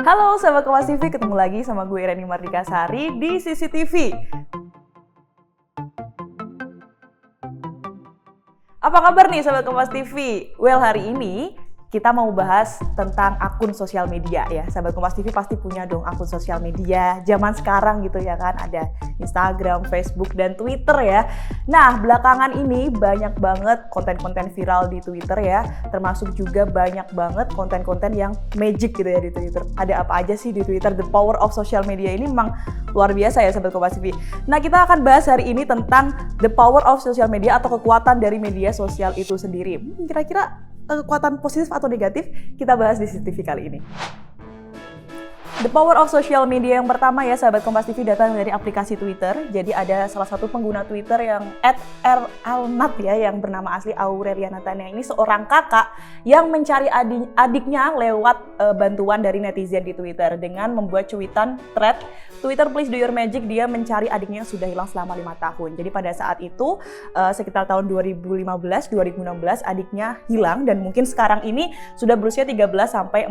Halo sahabat Kompas TV, ketemu lagi sama gue Ireni Mardika Sari di CCTV. Apa kabar nih sahabat Kompas TV? Well, hari ini kita mau bahas tentang akun sosial media ya. Sahabat Kompas TV pasti punya dong akun sosial media zaman sekarang gitu ya kan. Ada Instagram, Facebook, dan Twitter ya. Nah, belakangan ini banyak banget konten-konten viral di Twitter ya. Termasuk juga banyak banget konten-konten yang magic gitu ya di Twitter. Ada apa aja sih di Twitter? The power of social media ini memang luar biasa ya sahabat Kompas TV. Nah, kita akan bahas hari ini tentang the power of social media atau kekuatan dari media sosial itu sendiri. Kira-kira kekuatan positif atau negatif, kita bahas di CCTV kali ini. The power of social media yang pertama ya sahabat Kompas TV datang dari aplikasi Twitter. Jadi ada salah satu pengguna Twitter yang @ralnat ya, yang bernama asli Aurelia Natania. Ini seorang kakak yang mencari adiknya lewat bantuan dari netizen di Twitter dengan membuat cuitan thread Twitter please do your magic. Dia mencari adiknya yang sudah hilang selama 5 tahun. Jadi pada saat itu sekitar tahun 2015-2016 adiknya hilang dan mungkin sekarang ini sudah berusia 13-14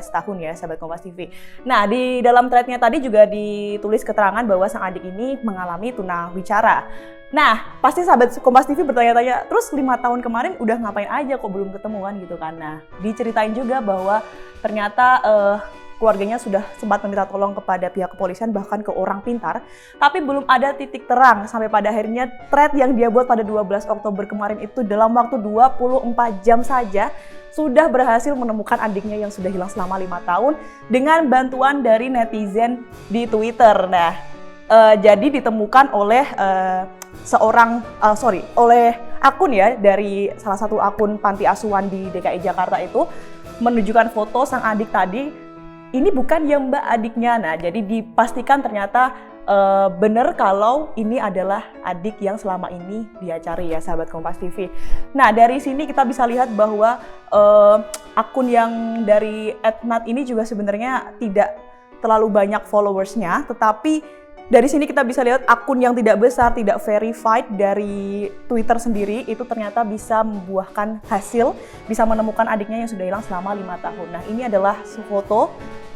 tahun ya sahabat Kompas TV. Nah, di dalam threadnya tadi juga ditulis keterangan bahwa sang adik ini mengalami tunawicara. Nah, pasti sahabat Kompas TV bertanya-tanya, terus 5 tahun kemarin udah ngapain aja kok belum ketemuan gitu kan. Nah, diceritain juga bahwa ternyata keluarganya sudah sempat meminta tolong kepada pihak kepolisian, bahkan ke orang pintar, tapi belum ada titik terang sampai pada akhirnya thread yang dia buat pada 12 Oktober kemarin itu dalam waktu 24 jam saja sudah berhasil menemukan adiknya yang sudah hilang selama 5 tahun dengan bantuan dari netizen di Twitter. Nah, jadi ditemukan oleh oleh akun ya, dari salah satu akun panti asuhan di DKI Jakarta itu menunjukkan foto sang adik tadi. Ini bukan ya mbak adiknya. Nah, jadi dipastikan ternyata benar kalau ini adalah adik yang selama ini dia cari ya sahabat Kompas TV. Nah, dari sini kita bisa lihat bahwa akun yang dari @nat ini juga sebenarnya tidak terlalu banyak followersnya, tetapi dari sini kita bisa lihat akun yang tidak besar, tidak verified dari Twitter sendiri itu ternyata bisa membuahkan hasil, bisa menemukan adiknya yang sudah hilang selama 5 tahun. Nah, ini adalah foto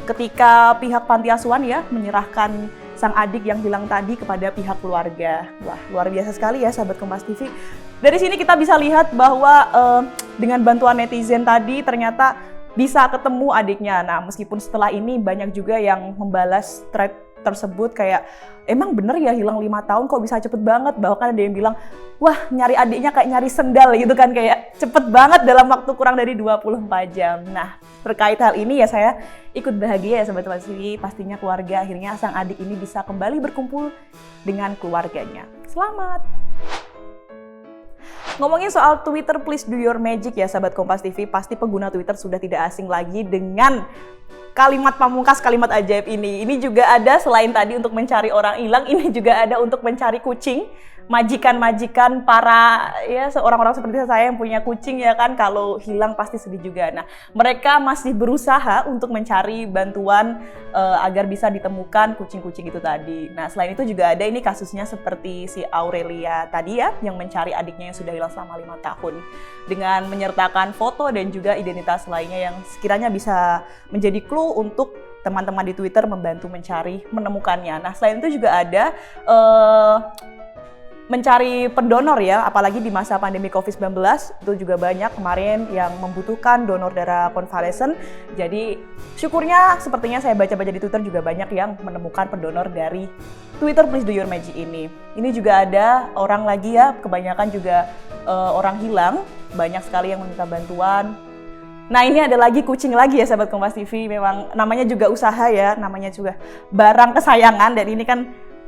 ketika pihak panti asuhan ya menyerahkan sang adik yang hilang tadi kepada pihak keluarga. Wah, luar biasa sekali ya sahabat Kompas TV. Dari sini kita bisa lihat bahwa dengan bantuan netizen tadi ternyata bisa ketemu adiknya. Nah, meskipun setelah ini banyak juga yang membalas thread tersebut kayak, emang bener ya hilang 5 tahun kok bisa cepet banget. Bahkan ada yang bilang, wah nyari adiknya kayak nyari sendal gitu kan, kayak cepet banget dalam waktu kurang dari 24 jam. Nah, terkait hal ini ya saya ikut bahagia ya Sobat Kompas TV. Pastinya keluarga akhirnya sang adik ini bisa kembali berkumpul dengan keluarganya. Selamat! Ngomongin soal Twitter please do your magic ya Sobat Kompas TV, pasti pengguna Twitter sudah tidak asing lagi dengan kalimat pamungkas, kalimat ajaib ini. Ini juga ada selain tadi untuk mencari orang hilang, ini juga ada untuk mencari kucing. Majikan-majikan para ya orang-orang seperti saya yang punya kucing ya kan, kalau hilang pasti sedih juga. Nah, mereka masih berusaha untuk mencari bantuan agar bisa ditemukan kucing-kucing itu tadi. Nah, selain itu juga ada ini kasusnya seperti si Aurelia tadi ya, yang mencari adiknya yang sudah hilang selama 5 tahun dengan menyertakan foto dan juga identitas lainnya yang sekiranya bisa menjadi clue untuk teman-teman di Twitter membantu menemukannya. Nah, selain itu juga ada mencari pendonor ya, apalagi di masa pandemi COVID-19 itu juga banyak kemarin yang membutuhkan donor darah konvalesen. Jadi syukurnya sepertinya saya baca-baca di Twitter juga banyak yang menemukan pendonor dari Twitter please do your magic ini. Ini juga ada orang lagi ya, kebanyakan juga orang hilang, banyak sekali yang meminta bantuan. Nah, ini ada lagi kucing lagi ya sahabat Kompas TV, memang namanya juga usaha ya, namanya juga barang kesayangan, dan ini kan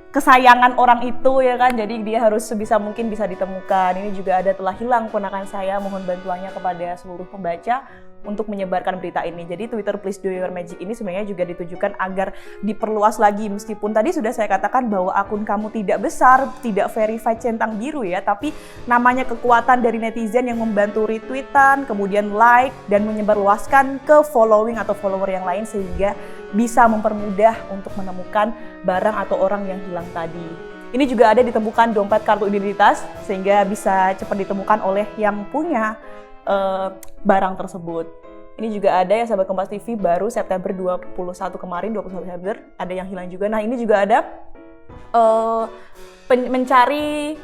kesayangan orang itu ya kan, jadi dia harus sebisa mungkin bisa ditemukan. Ini juga ada telah hilang ponakan saya, mohon bantuannya kepada seluruh pembaca untuk menyebarkan berita ini. Jadi Twitter please do your magic ini sebenarnya juga ditujukan agar diperluas lagi, meskipun tadi sudah saya katakan bahwa akun kamu tidak besar, tidak verified centang biru ya, tapi namanya kekuatan dari netizen yang membantu retweetan, kemudian like dan menyebarluaskan ke following atau follower yang lain sehingga bisa mempermudah untuk menemukan barang atau orang yang hilang tadi. Ini juga ada ditemukan dompet kartu identitas sehingga bisa cepat ditemukan oleh yang punya barang tersebut. Ini juga ada ya sahabat Kompas TV, baru September 21 kemarin, 21 September, ada yang hilang juga. Nah ini juga ada mencari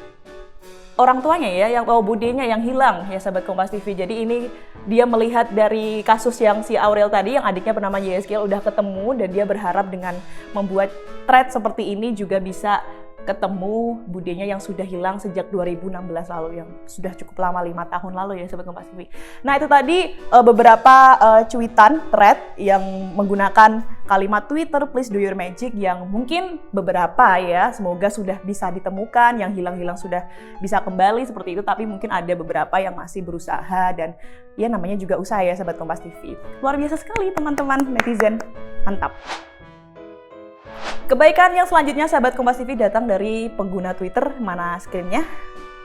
orang tuanya ya, yang budenya yang hilang ya sahabat Kompas TV. Jadi ini dia melihat dari kasus yang si Aurel tadi, yang adiknya bernama Yeskiel udah ketemu, dan dia berharap dengan membuat thread seperti ini juga bisa ketemu budenya yang sudah hilang sejak 2016 lalu, yang sudah cukup lama, 5 tahun lalu ya sahabat Kompas TV. Nah itu tadi beberapa cuitan thread yang menggunakan kalimat Twitter please do your magic, yang mungkin beberapa ya semoga sudah bisa ditemukan, yang hilang-hilang sudah bisa kembali seperti itu, tapi mungkin ada beberapa yang masih berusaha, dan ya namanya juga usaha ya sahabat Kompas TV. Luar biasa sekali teman-teman netizen, mantap. Kebaikan yang selanjutnya sahabat Kompas TV datang dari pengguna Twitter, mana screen-nya?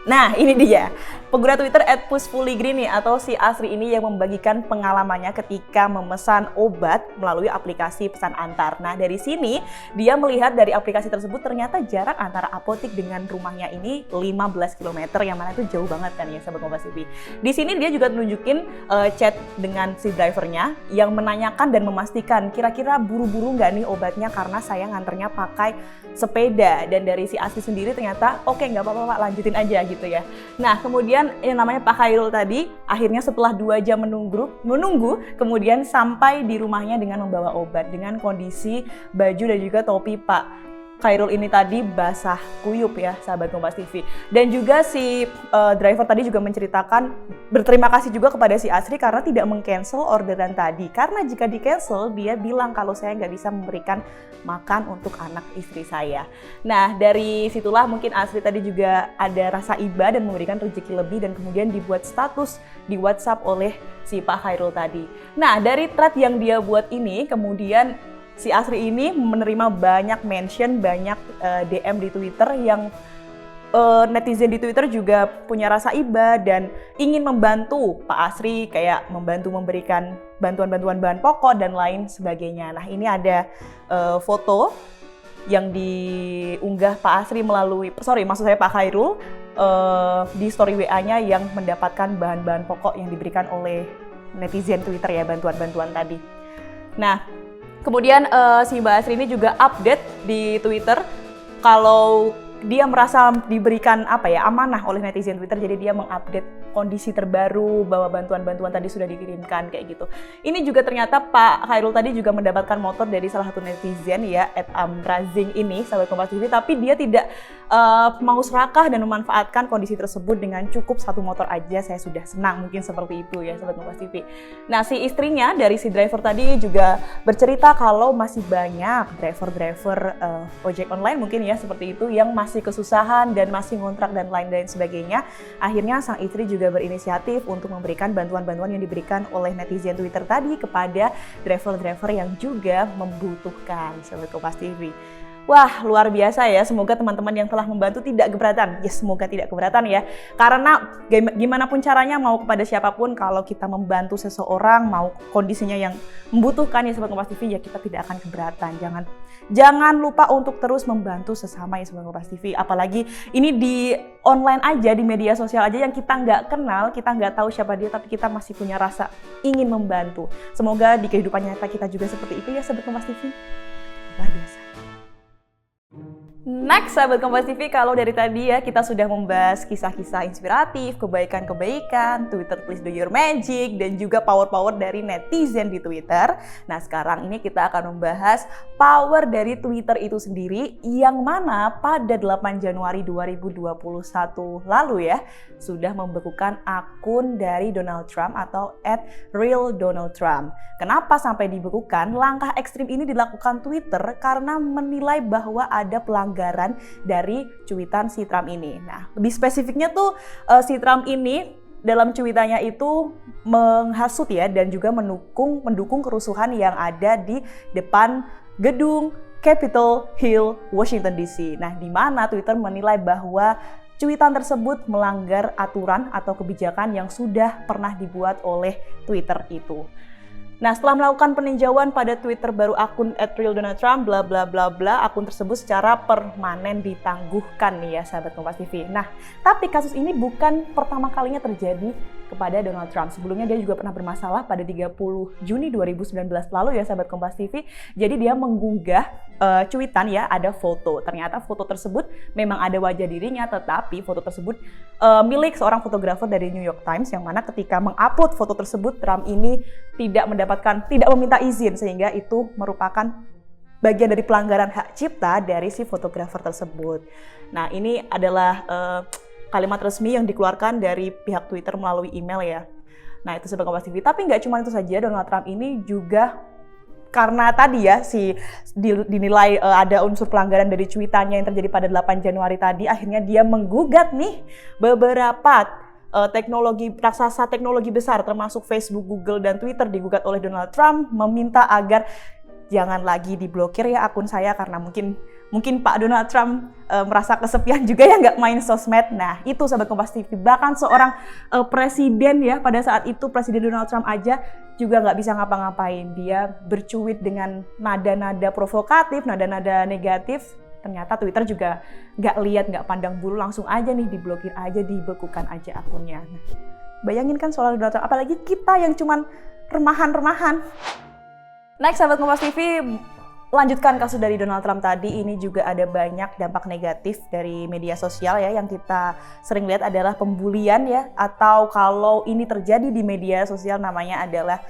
Nah ini dia, pengguna Twitter @pushfullygreen nih, atau si Asri ini yang membagikan pengalamannya ketika memesan obat melalui aplikasi pesan antar. Nah dari sini dia melihat dari aplikasi tersebut ternyata jarak antara apotik dengan rumahnya ini 15 km, yang mana itu jauh banget kan ya sahabat Kompas TV. Di sini dia juga tunjukin chat dengan si drivernya yang menanyakan dan memastikan kira-kira buru-buru nggak nih obatnya, karena saya nganternya pakai sepeda. Dan dari si Asri sendiri ternyata oke, nggak apa-apa Pak, lanjutin aja gitu ya. Nah kemudian yang namanya Pak Khairul tadi akhirnya setelah 2 jam menunggu kemudian sampai di rumahnya dengan membawa obat dengan kondisi baju dan juga topi Pak Khairul ini tadi basah kuyup ya sahabat Kompas TV. Dan juga si driver tadi juga menceritakan berterima kasih juga kepada si Asri karena tidak meng-cancel orderan tadi, karena jika di-cancel dia bilang kalau saya nggak bisa memberikan makan untuk anak istri saya. Nah dari situlah mungkin Asri tadi juga ada rasa iba dan memberikan rezeki lebih, dan kemudian dibuat status di WhatsApp oleh si Pak Khairul tadi. Nah dari thread yang dia buat ini kemudian si Asri ini menerima banyak mention, banyak DM di Twitter, yang netizen di Twitter juga punya rasa iba dan ingin membantu Pak Asri, kayak membantu memberikan bantuan-bantuan bahan pokok dan lain sebagainya. Nah ini ada foto yang diunggah Pak Asri maksud saya Pak Khairul di story WA-nya yang mendapatkan bahan-bahan pokok yang diberikan oleh netizen Twitter ya, bantuan-bantuan tadi. Nah kemudian si Mbak Asri ini juga update di Twitter kalau dia merasa diberikan amanah oleh netizen Twitter, jadi dia mengupdate kondisi terbaru bahwa bantuan-bantuan tadi sudah dikirimkan kayak gitu. Ini juga ternyata Pak Khairul tadi juga mendapatkan motor dari salah satu netizen ya @amrazing ini sahabat Kompas TV, tapi dia tidak mau serakah dan memanfaatkan kondisi tersebut dengan cukup 1 motor aja saya sudah senang, mungkin seperti itu ya sahabat Kompas TV. Nah si istrinya dari si driver tadi juga bercerita kalau masih banyak driver-driver ojek online mungkin ya seperti itu yang masih kesusahan dan masih ngontrak dan lain-lain sebagainya. Akhirnya sang istri juga berinisiatif untuk memberikan bantuan-bantuan yang diberikan oleh netizen Twitter tadi kepada driver-driver yang juga membutuhkan sahabat Kompas TV. Wah, luar biasa ya. Semoga teman-teman yang telah membantu tidak keberatan. Ya, semoga tidak keberatan ya. Karena gimana pun caranya, mau kepada siapapun, kalau kita membantu seseorang, mau kondisinya yang membutuhkan ya Sobat Kompas TV, ya kita tidak akan keberatan. Jangan lupa untuk terus membantu sesama ya Sobat Kompas TV. Apalagi ini di online aja, di media sosial aja yang kita nggak kenal, kita nggak tahu siapa dia, tapi kita masih punya rasa ingin membantu. Semoga di kehidupan nyata kita juga seperti itu ya Sobat Kompas TV. Luar biasa. Next sahabat Kompas TV, kalau dari tadi ya kita sudah membahas kisah-kisah inspiratif, kebaikan-kebaikan, Twitter please do your magic, dan juga power-power dari netizen di Twitter. Nah sekarang ini kita akan membahas power dari Twitter itu sendiri, yang mana pada 8 Januari 2021 lalu ya sudah membekukan akun dari Donald Trump atau @realDonaldTrump. Kenapa sampai dibekukan? Langkah ekstrim ini dilakukan Twitter karena menilai bahwa ada pelanggaran dari cuitan si Trump ini. Nah, lebih spesifiknya tuh si Trump ini dalam cuitannya itu menghasut ya, dan juga mendukung kerusuhan yang ada di depan gedung Capitol Hill, Washington DC. Nah, di mana Twitter menilai bahwa cuitan tersebut melanggar aturan atau kebijakan yang sudah pernah dibuat oleh Twitter itu. Nah, setelah melakukan peninjauan pada Twitter baru akun @realDonaldTrump bla bla bla bla, akun tersebut secara permanen ditangguhkan nih ya sahabat Kompas TV. Nah, tapi kasus ini bukan pertama kalinya terjadi kepada Donald Trump. Sebelumnya dia juga pernah bermasalah pada 30 Juni 2019 lalu ya sahabat Kompas TV. Jadi dia mengunggah cuitan ya, ada foto. Ternyata foto tersebut memang ada wajah dirinya, tetapi foto tersebut milik seorang fotografer dari New York Times, yang mana ketika mengupload foto tersebut Trump ini tidak meminta izin, sehingga itu merupakan bagian dari pelanggaran hak cipta dari si fotografer tersebut. Nah, ini adalah kalimat resmi yang dikeluarkan dari pihak Twitter melalui email ya. Nah, itu sahabat Kompas TV. Tapi nggak cuma itu saja, Donald Trump ini juga karena tadi ya dinilai ada unsur pelanggaran dari cuitannya yang terjadi pada 8 Januari tadi, akhirnya dia menggugat nih beberapa raksasa teknologi besar termasuk Facebook, Google, dan Twitter digugat oleh Donald Trump, meminta agar jangan lagi diblokir ya akun saya, karena mungkin Pak Donald Trump merasa kesepian juga ya nggak main sosmed. Nah, itu sahabat Kompas TV. Bahkan seorang presiden ya, pada saat itu Presiden Donald Trump aja juga nggak bisa ngapa-ngapain. Dia bercuit dengan nada-nada provokatif, nada-nada negatif. Ternyata Twitter juga nggak pandang bulu, langsung aja nih diblokir aja, dibekukan aja akunnya. Nah, bayangin kan soal Donald Trump, apalagi kita yang cuman remahan-remahan. Next, sahabat Kompas TV, lanjutkan kasus dari Donald Trump tadi. Ini juga ada banyak dampak negatif dari media sosial ya, yang kita sering lihat adalah pembulian ya, atau kalau ini terjadi di media sosial namanya adalah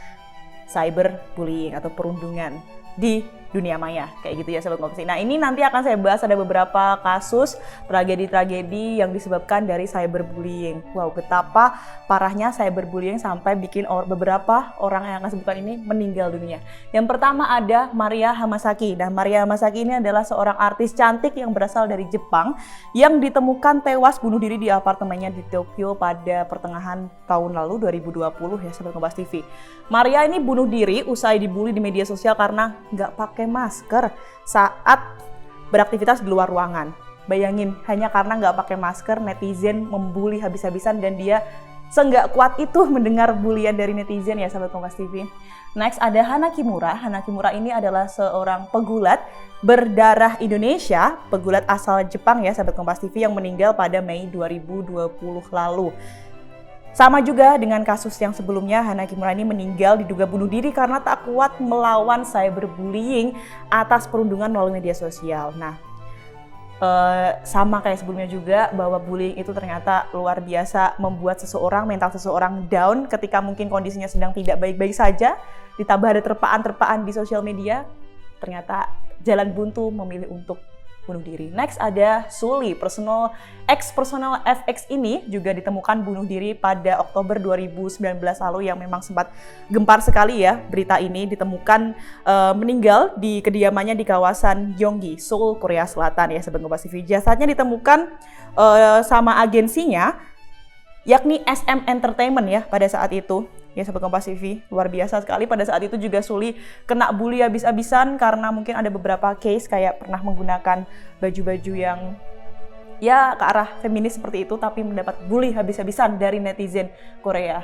cyberbullying atau perundungan di dunia maya, kayak gitu ya sahabat Kompas TV. Nah, ini nanti akan saya bahas, ada beberapa kasus tragedi-tragedi yang disebabkan dari cyberbullying. Wow, betapa parahnya cyberbullying sampai bikin beberapa orang yang akan sebutkan ini meninggal dunia. Yang pertama ada Maria Hamasaki. Nah, Maria Hamasaki ini adalah seorang artis cantik yang berasal dari Jepang yang ditemukan tewas bunuh diri di apartemennya di Tokyo pada pertengahan tahun lalu 2020 ya sahabat Kompas TV. Maria ini bunuh diri usai dibully di media sosial karena nggak pakai masker saat beraktivitas di luar ruangan. Bayangin, hanya karena nggak pakai masker, netizen membuli habis-habisan, dan dia seenggak kuat itu mendengar bulian dari netizen ya sahabat Kompas TV. Next ada Hana Kimura. Hana Kimura ini adalah seorang pegulat berdarah Indonesia, pegulat asal Jepang ya sahabat Kompas TV, yang meninggal pada Mei 2020 lalu. Sama juga dengan kasus yang sebelumnya, Hana Kimura ini meninggal diduga bunuh diri karena tak kuat melawan cyberbullying atas perundungan melalui media sosial. Nah, sama kayak sebelumnya juga, bahwa bullying itu ternyata luar biasa membuat mental seseorang down ketika mungkin kondisinya sedang tidak baik-baik saja, ditambah ada terpaan-terpaan di sosial media, ternyata jalan buntu memilih untuk bunuh diri. Next ada Suli, personal FX ini juga ditemukan bunuh diri pada Oktober 2019 lalu, yang memang sempat gempar sekali ya berita ini. Ditemukan meninggal di kediamannya di kawasan Gyeonggi, Seoul, Korea Selatan ya sahabat Kompas TV. Jasadnya ditemukan sama agensinya, yakni SM Entertainment ya pada saat itu. Ya sahabat Kompas TV, luar biasa sekali. Pada saat itu juga Suli kena bully habis-habisan karena mungkin ada beberapa case kayak pernah menggunakan baju-baju yang ya ke arah feminis seperti itu, tapi mendapat bully habis-habisan dari netizen Korea.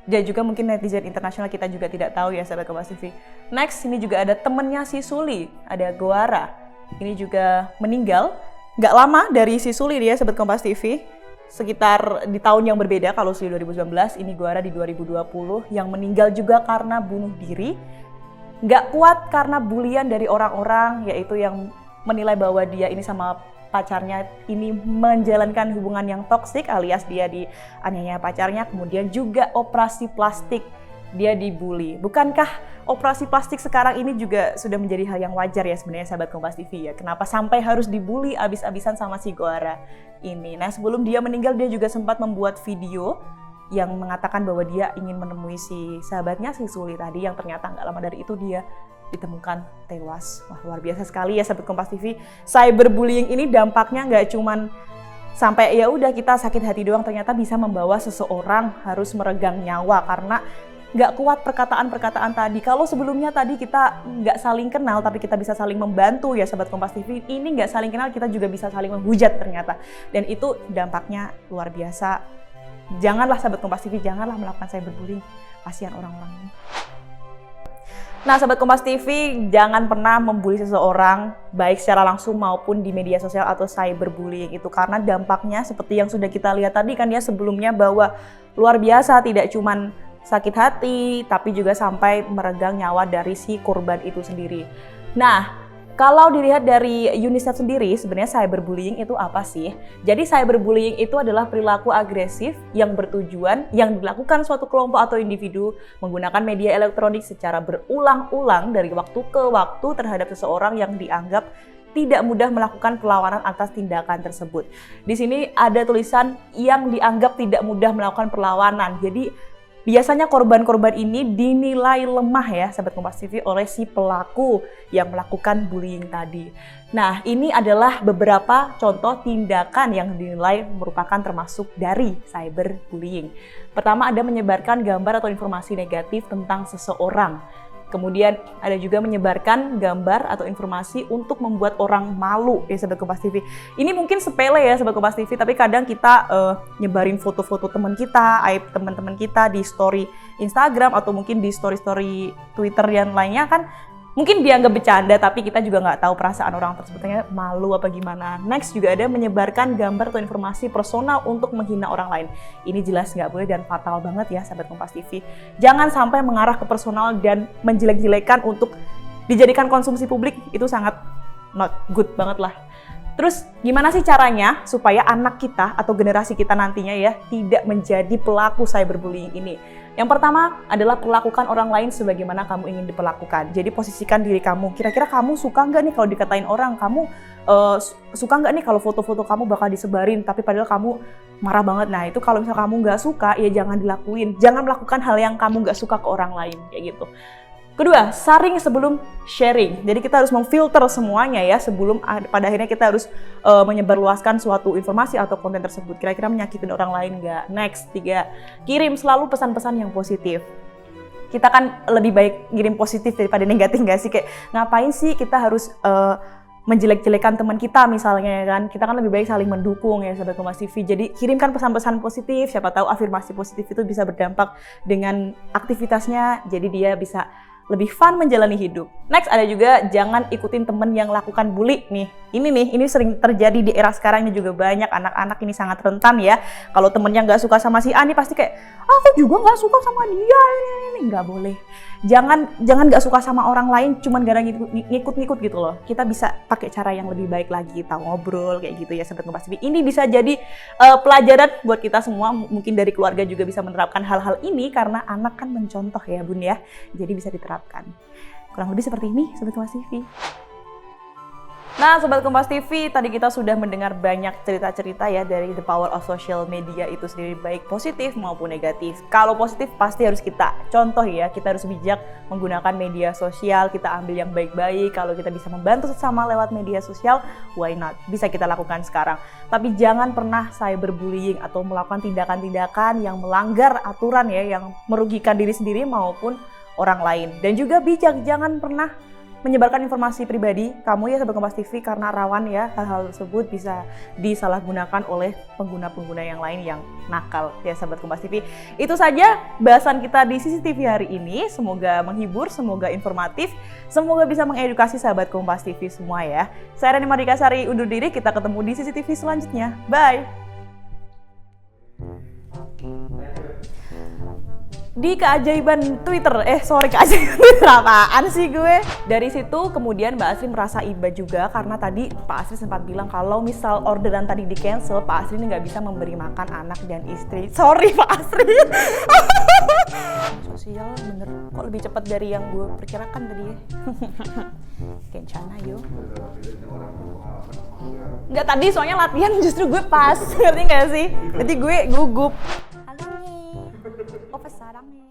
Dan juga mungkin netizen internasional, kita juga tidak tahu ya sahabat Kompas TV. Next, ini juga ada temennya si Suli, ada Goara. Ini juga meninggal nggak lama dari si Suli dia sahabat Kompas TV. Sekitar di tahun yang berbeda, kalau Suli 2019, ini Goara di 2020, yang meninggal juga karena bunuh diri. Nggak kuat karena bulian dari orang-orang, yaitu yang menilai bahwa dia ini sama pacarnya ini menjalankan hubungan yang toksik, alias dia dianiaya pacarnya, kemudian juga operasi plastik, dia dibully. Bukankah operasi plastik sekarang ini juga sudah menjadi hal yang wajar ya sebenarnya sahabat Kompas TV ya? Kenapa sampai harus dibully abis-abisan sama si Goara ini? Nah, sebelum dia meninggal, dia juga sempat membuat video yang mengatakan bahwa dia ingin menemui si sahabatnya, si Suli tadi, yang ternyata nggak lama dari itu dia ditemukan tewas. Wah, luar biasa sekali ya sahabat Kompas TV. Cyberbullying ini dampaknya nggak cuman sampai ya udah kita sakit hati doang, ternyata bisa membawa seseorang harus meregang nyawa karena nggak kuat perkataan-perkataan tadi. Kalau sebelumnya tadi kita nggak saling kenal, tapi kita bisa saling membantu ya sahabat Kompas TV. Ini nggak saling kenal, kita juga bisa saling menghujat ternyata. Dan itu dampaknya luar biasa. Janganlah sahabat Kompas TV, janganlah melakukan cyberbullying. Kasihan orang-orang ini. Nah, Sobat Kompas TV, jangan pernah membuli seseorang, baik secara langsung maupun di media sosial atau cyberbullying itu. Karena dampaknya seperti yang sudah kita lihat tadi kan ya sebelumnya bahwa luar biasa, tidak cuman sakit hati, tapi juga sampai meregang nyawa dari si korban itu sendiri. Nah, kalau dilihat dari UNICEF sendiri, sebenarnya cyberbullying itu apa sih? Jadi cyberbullying itu adalah perilaku agresif yang bertujuan yang dilakukan suatu kelompok atau individu menggunakan media elektronik secara berulang-ulang dari waktu ke waktu terhadap seseorang yang dianggap tidak mudah melakukan perlawanan atas tindakan tersebut. Di sini ada tulisan yang dianggap tidak mudah melakukan perlawanan. Jadi biasanya korban-korban ini dinilai lemah ya, Sahabat Kompas TV, oleh si pelaku yang melakukan bullying tadi. Nah, ini adalah beberapa contoh tindakan yang dinilai merupakan termasuk dari cyberbullying. Pertama, ada menyebarkan gambar atau informasi negatif tentang seseorang. Kemudian ada juga menyebarkan gambar atau informasi untuk membuat orang malu ya Sobat Kompas TV. Ini mungkin sepele ya Sobat Kompas TV, tapi kadang kita nyebarin foto-foto teman kita, aib teman-teman kita di story Instagram atau mungkin di story-story Twitter yang lainnya kan mungkin dianggap bercanda, tapi kita juga nggak tahu perasaan orang tersebutnya malu apa gimana. Next juga ada menyebarkan gambar atau informasi personal untuk menghina orang lain. Ini jelas nggak boleh dan fatal banget ya Sahabat Kompas TV. Jangan sampai mengarah ke personal dan menjelek-jelekan untuk dijadikan konsumsi publik, itu sangat not good banget lah. Terus gimana sih caranya supaya anak kita atau generasi kita nantinya ya tidak menjadi pelaku cyberbullying ini? Yang pertama adalah perlakukan orang lain sebagaimana kamu ingin diperlakukan. Jadi posisikan diri kamu. Kira-kira kamu suka nggak nih kalau dikatain orang? Kamu suka nggak nih kalau foto-foto kamu bakal disebarin tapi padahal kamu marah banget? Nah itu kalau misalnya kamu nggak suka ya jangan dilakuin. Jangan melakukan hal yang kamu nggak suka ke orang lain kayak gitu. Kedua, saring sebelum sharing. Jadi kita harus memfilter semuanya ya sebelum pada akhirnya kita harus menyebarluaskan suatu informasi atau konten tersebut. Kira-kira menyakitin orang lain nggak? Next, 3, kirim selalu pesan-pesan yang positif. Kita kan lebih baik kirim positif daripada negatif nggak sih? Kayak ngapain sih kita harus menjelek-jelekan teman kita misalnya kan? Kita kan lebih baik saling mendukung ya Sobat Kompas TV. Jadi kirimkan pesan-pesan positif, siapa tahu afirmasi positif itu bisa berdampak dengan aktivitasnya. Jadi dia bisa lebih fun menjalani hidup. Next ada juga jangan ikutin temen yang lakukan bully nih. Ini sering terjadi di era sekarang ini juga banyak anak-anak ini sangat rentan ya. Kalau temennya nggak suka sama si A nih pasti kayak aku juga nggak suka sama dia ini nggak boleh. Jangan nggak suka sama orang lain cuman gara ngikut-ngikut gitu loh. Kita bisa pakai cara yang lebih baik lagi, tahu ngobrol kayak gitu ya Sobat Kompas TV. Ini bisa jadi pelajaran buat kita semua. Mungkin dari keluarga juga bisa menerapkan hal-hal ini karena anak kan mencontoh ya Bun ya. Jadi bisa diterapkan. Kurang lebih seperti ini Sobat Kompas TV. Nah Sobat Kompas TV, tadi kita sudah mendengar banyak cerita-cerita ya dari the power of social media itu sendiri, baik positif maupun negatif. Kalau positif pasti harus kita contoh ya, kita harus bijak menggunakan media sosial, kita ambil yang baik-baik. Kalau kita bisa membantu sesama lewat media sosial, why not? Bisa kita lakukan sekarang. Tapi jangan pernah cyberbullying atau melakukan tindakan-tindakan yang melanggar aturan ya, yang merugikan diri sendiri maupun orang lain. Dan juga bijak, jangan pernah menyebarkan informasi pribadi kamu ya Sobat Kompas TV karena rawan ya hal-hal tersebut bisa disalahgunakan oleh pengguna-pengguna yang lain yang nakal ya Sobat Kompas TV. Itu saja bahasan kita di CCTV hari ini. Semoga menghibur, semoga informatif, semoga bisa mengedukasi Sahabat Kompas TV semua ya. Saya Rani Mardika Sari undur diri, kita ketemu di CCTV selanjutnya. Bye! Di keajaiban Twitter, keajaiban Twitter apaan sih gue? Dari situ kemudian Mbak Asri merasa iba juga karena tadi Pak Asri sempat bilang kalau misal orderan tadi di cancel, Pak Asri ini nggak bisa memberi makan anak dan istri. Sorry Pak Asri. Sosial bener, kok lebih cepat dari yang gue perkirakan tadi ya. Kencana yo. Nggak, tadi soalnya latihan justru gue pas, ngerti nggak sih? Jadi gue gugup. Halo nih, sarang nih.